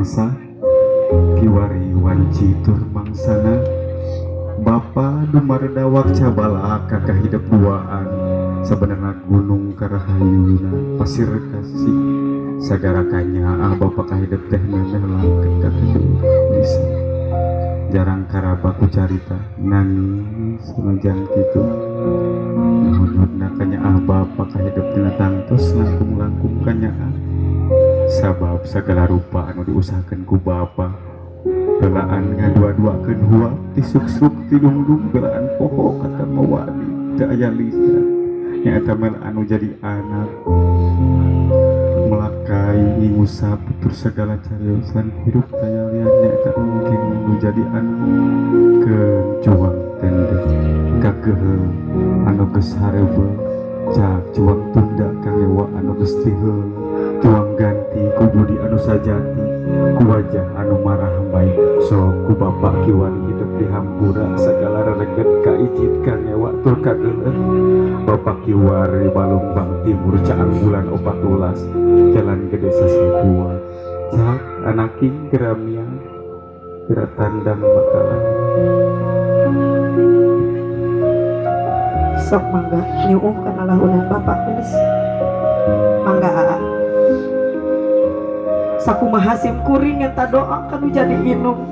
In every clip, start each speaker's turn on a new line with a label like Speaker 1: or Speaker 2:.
Speaker 1: mangsa kiwari wanci tur mangsana Bapa dumaredawak cabala kakak hidup duaan sebenarnya gunung karahayuna pasir kasih sagarakannya Bapa kahidup teh memeh langket kakak bisa jarang karabaku carita nangis senajan gitu nuhunna kanya Bapa kahidup tina tangtos langkung-langkung kanya sabab segala rupa anu diusahakan ku Bapa belaan ngadua-duakeun hua tisuk-suk tidung-dung belaan poho kata mawadi teu aya lisa nyaeta mel anu jadi anak melakai ngusap putur segala cariosan hirup kayalian nyaeta mungkin anu jadi anak kejuang tende kageheul anu geus hareubeuh cak juang tunda kangewa anu geus tiheul juang ganti ku budi anu sajati ku wajah anu marah baik so ku Bapa kiwari hidup di hampura segala rereget kaijit kangewa tur kageuleuh Bapa kiwari Balumbang Timur caang bulan 14 jalan gede Sasibua cak anaking geramia gerak tandang bakalan
Speaker 2: sok mangga nyuuh kana lahunan Bapak geus mangga aa sakumaha sim kuring eta doa kanu jadi inung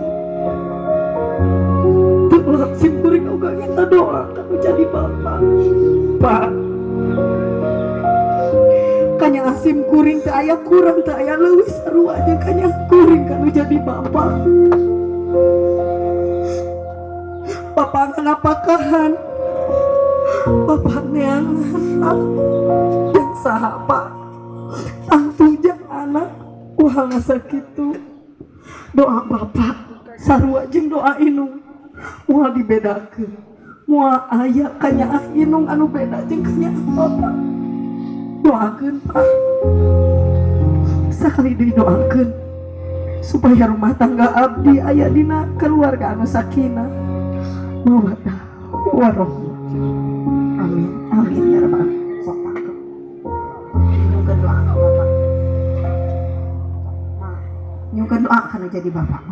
Speaker 2: tulurang sim kuring oga eta doa kanu jadi Bapak Pak kanya sim kuring teu aya kurang teu aya leuwih sarua jeung kanya kuring kanu jadi Bapak Bapak nganapakahan Bapak neangan yang sahabat tangtu jeung anak wah sakitu doa Bapak sarua jeung doa inung moal dibedakeun moal aya kanya inung anu beda jeung kanya Bapak doakeun Pak sakali didoakeun supaya rumah tangga abdi aya dina keluarga anu sakinah mawaddah warahmah amin amin ya rabbal alamin nyukeun doa ka Bapak nyukeun doa kana jadi Bapak